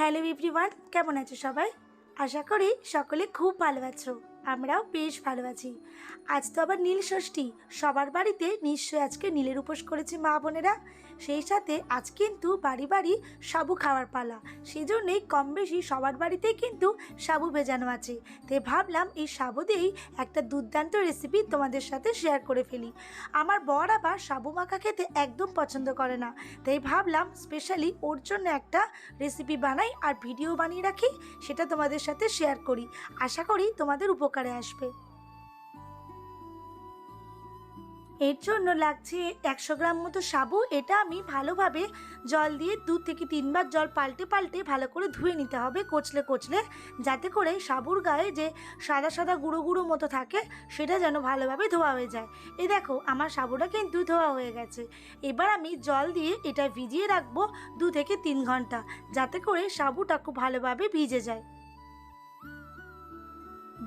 Hello everyone, কেমন আছো সবাই? আশা করি সকলে খুব ভালো আছো। আমরাও বেশ ভালো আছি। আজ তো আবার নীল ষষ্ঠী। সবার বাড়িতে নিশ্চয়ই আজকে নীলের উপোস করেছে মা বোনেরা। সেই সাথে আজ কিন্তু বাড়ি বাড়ি সাবু খাওয়ার পালা। সেই জন্যেই কম বেশি সবার বাড়িতেই কিন্তু সাবু ভেজানো আছে। তাই ভাবলাম এই সাবু দিয়েই একটা দুর্দান্ত রেসিপি তোমাদের সাথে শেয়ার করে ফেলি। আমার বর আবার সাবু মাখা খেতে একদম পছন্দ করে না, তাই ভাবলাম স্পেশালি ওর জন্য একটা রেসিপি বানাই আর ভিডিও বানিয়ে রাখি, সেটা তোমাদের সাথে শেয়ার করি। আশা করি তোমাদের উপকারে আসবে। এর জন্য লাগছে 100 গ্রাম মতো সাবু। এটা আমি ভালোভাবে জল দিয়ে 2 থেকে 3 বার জল পাল্টে পাল্টে ভালো করে ধুয়ে নিতে হবে কচলে কচলে, যাতে করে সাবুর গায়ে যে সাদা সাদা গুঁড়ো গুঁড়ো মতো থাকে সেটা যেন ভালোভাবে ধোয়া হয়ে যায়। এই দেখো আমার সাবুটা কিন্তু ধোয়া হয়ে গেছে। এবার আমি জল দিয়ে এটা ভিজিয়ে রাখবো 2 থেকে 3 ঘন্টা, যাতে করে সাবুটা খুব ভালোভাবে ভিজে যায়।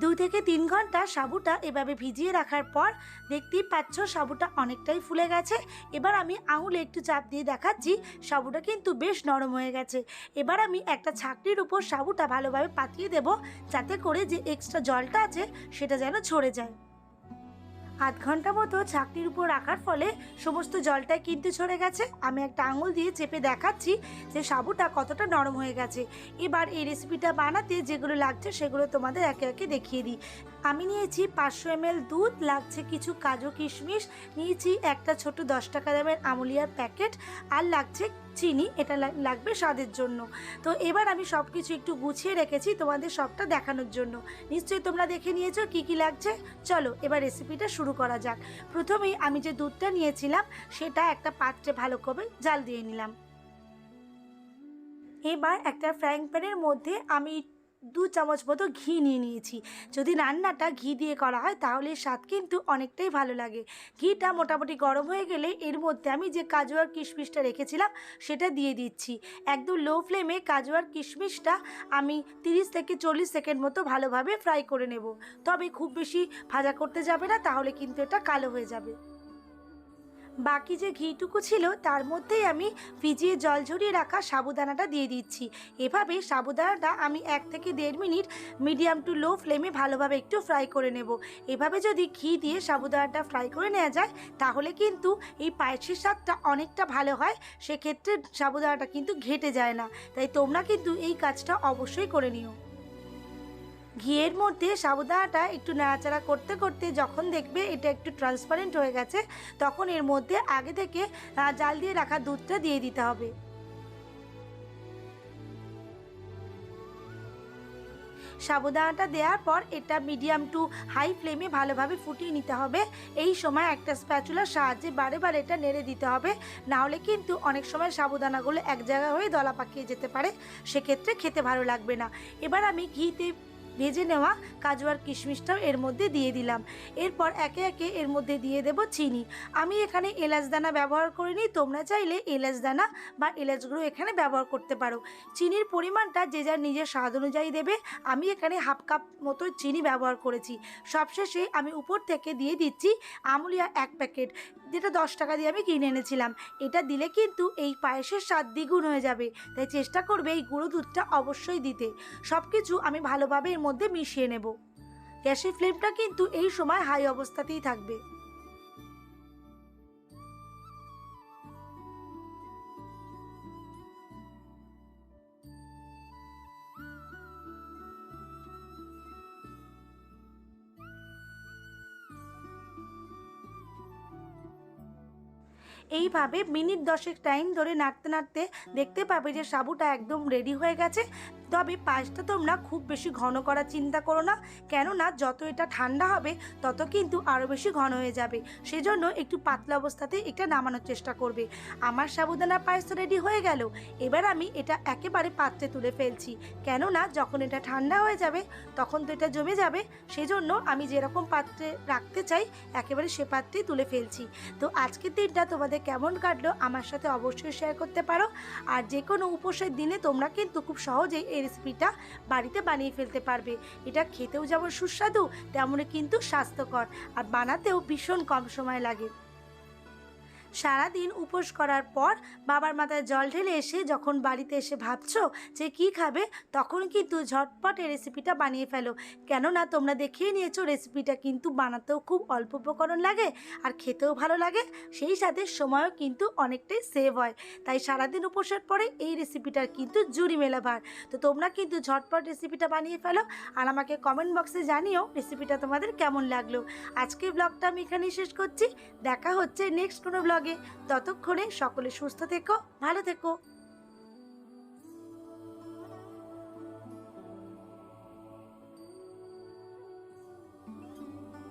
2 থেকে 3 ঘন্টা সাবুটা এভাবে ভিজিয়ে রাখার পর দেখতেই পাচ্ছ সাবুটা অনেকটাই ফুলে গেছে। এবার আমি আঙুলে একটু চাপ দিয়ে দেখাচ্ছি, সাবুটা কিন্তু বেশ নরম হয়ে গেছে। এবার আমি একটা ছাঁকনির উপর সাবুটা ভালোভাবে পাতিয়ে দেব, যাতে করে যে এক্সট্রা জলটা আছে সেটা যেন ঝরে যায়। আধ ঘন্টা মতো ছাঁকনির উপর রাখার ফলে সমস্ত জলটাই কিন্তু ঝরে গেছে। আমি একটা আঙুল দিয়ে চেপে দেখাচ্ছি যে সাবুটা কতটা নরম হয়ে গেছে। এবার এই রেসিপিটা বানাতে যেগুলো লাগছে সেগুলো তোমাদের একে একে দেখিয়ে দিই। আমি নিয়েছি 500 ml দুধ, লাগছে কিছু কাজু কিশমিশ, নিয়েছি একটা ছোট 10 টাকা দামের আমুলিয়ার প্যাকেট, আর লাগছে চিনি, এটা লাগবে স্বাদের জন্য। তো এবার আমি সব কিছু একটু গুছিয়ে রেখেছি তোমাদের সবটা দেখানোর জন্য। নিশ্চয়ই তোমরা দেখে নিয়েছো কি কি লাগছে। চলো এবার রেসিপিটা শুরু করা যাক। প্রথমেই আমি যে দুধটা নিয়েছিলাম সেটা একটা পাত্রে ভালো করে জাল দিয়ে নিলাম। এবার একটা ফ্রাইং প্যানের মধ্যে আমি 2 চামচ মতো ঘি নিয়ে নিয়েছি। যদি রান্নাটা ঘি দিয়ে করা হয় তাহলে স্বাদ কিন্তু অনেকটাই ভালো লাগে। ঘিটা মোটামুটি গরম হয়ে গেলে এর মধ্যে আমি যে কাজু আর কিশমিশটা রেখেছিলাম সেটা দিয়ে দিচ্ছি। একদম লো ফ্লেমে কাজু আর কিশমিশটা আমি 30 থেকে 40 সেকেন্ড মতো ভালোভাবে ফ্রাই করে নেব। তবে খুব বেশি ভাজা করতে যাবে না, তাহলে কিন্তু এটা কালো হয়ে যাবে। বাকি যে ঘিটুকু ছিল তার মধ্যেই আমি ভিজিয়ে জল ঝরিয়ে রাখা সাবুদানাটা দিয়ে দিচ্ছি। এভাবে সাবুদানাটা আমি 1 থেকে 1.5 মিনিট মিডিয়াম টু লো ফ্লেমে ভালোভাবে একটু ফ্রাই করে নেব। এভাবে যদি ঘি দিয়ে সাবুদানাটা ফ্রাই করে নেওয়া যায় তাহলে কিন্তু এই পায়েসের স্বাদটা অনেকটা ভালো হয়। সেক্ষেত্রে সাবুদানাটা কিন্তু ঘেটে যায় না। তাই তোমরা কিন্তু এই কাজটা অবশ্যই করে নিও। ঘিয়ের মধ্যে সাবুদানাটা একটু নাড়াচাড়া করতে করতে যখন দেখবে এটা একটু ট্রান্সপারেন্ট হয়ে গেছে, তখন এর মধ্যে আগে থেকে জাল দিয়ে রাখা দুধটা দিয়ে দিতে হবে। সাবুদানাটা দেওয়ার পর এটা মিডিয়াম টু হাই ফ্লেমে ভালোভাবে ফুটিয়ে নিতে হবে। এই সময় একটা স্প্যাচুলার সাহায্যে বারে বারে এটা নেড়ে দিতে হবে, নাহলে কিন্তু অনেক সময় সাবুদানাগুলো এক জায়গায় হয়ে দলা পাকিয়ে যেতে পারে, সেক্ষেত্রে খেতে ভালো লাগবে না। এবার আমি ঘিতে ভেজে নেওয়া কাজু আর কিশমিশটাও এর মধ্যে দিয়ে দিলাম। এরপর একে একে এর মধ্যে দিয়ে দেব চিনি। আমি এখানে এলাচ দানা ব্যবহার করিনি, তোমরা চাইলে এলাচ দানা বা এলাচ গুঁড়ো এখানে ব্যবহার করতে পারো। চিনির পরিমাণটা যে যার নিজের স্বাদ অনুযায়ী দেবে। আমি এখানে হাফ কাপ মতো চিনি ব্যবহার করেছি। সবশেষে আমি উপর থেকে দিয়ে দিচ্ছি আমুলিয়া 1 প্যাকেট, যেটা 10 টাকা দিয়ে আমি কিনে এনেছিলাম। এটা দিলে কিন্তু এই পায়েসের স্বাদ দ্বিগুণ হয়ে যাবে, তাই চেষ্টা করবে এই গুঁড়ো দুধটা অবশ্যই দিতে। সব কিছু আমি ভালোভাবে এর মধ্যে মিশিয়ে নেব। গ্যাসের ফ্লেমটা কিন্তু এই সময় হাই অবস্থাতেই থাকবে। এইভাবে মিনিট 10 টাইম ধরে নাড়তে নাড়তে দেখতে পাবে যে সাবুটা একদম রেডি হয়ে গেছে। তবে পায়েসটা তোমরা খুব বেশি ঘন করার চিন্তা করো না, কেননা যত এটা ঠান্ডা হবে তত কিন্তু আরও বেশি ঘন হয়ে যাবে। সেজন্য একটু পাতলা অবস্থাতে এটা নামানোর চেষ্টা করবে। আমার সাবুদানা পায়েস রেডি হয়ে গেল। এবার আমি এটা একেবারে পাত্রে তুলে ফেলছি, কেননা যখন এটা ঠান্ডা হয়ে যাবে তখন তো এটা জমে যাবে। সেজন্য আমি যেরকম পাত্রে রাখতে চাই একেবারে সে পাত্রেই তুলে ফেলছি। তো আজকের দিনটা তোমাদের কেমন কাটলো আমার সাথে অবশ্যই শেয়ার করতে পারো। আর যে কোনো উপোসের দিনে তোমরা কিন্তু খুব সহজেই এই রেসিপিটা বাড়িতে বানিয়ে ফেলতে পারবে। এটা খেতেও যেমন সুস্বাদু তেমনই কিন্তু স্বাস্থ্যকর, আর বানাতেও ভীষণ কম সময় লাগে। সারাদিন উপোস করার পর বাবার মাথায় জল ঢেলে এসে যখন বাড়িতে এসে ভাবছো যে কী খাবে, তখন কিন্তু ঝটপট এই রেসিপিটা বানিয়ে ফেলো। কেননা তোমরা দেখিয়ে নিয়েছো রেসিপিটা কিন্তু বানাতেও খুব অল্প উপকরণ লাগে আর খেতেও ভালো লাগে, সেই সাথে সময়ও কিন্তু অনেকটাই সেভ হয়। তাই সারাদিন উপোসের পরে এই রেসিপিটার কিন্তু জুড়ি মেলা ভার। তো তোমরা কিন্তু ঝটপট রেসিপিটা বানিয়ে ফেলো আর আমাকে কমেন্ট বক্সে জানিও রেসিপিটা তোমাদের কেমন লাগলো। আজকে ব্লগটা আমি এখানেই শেষ করছি। দেখা হচ্ছে নেক্সট কোনো ব্লগে। ততক্ষণে সকলে সুস্থ থেকো, ভালো থেকো।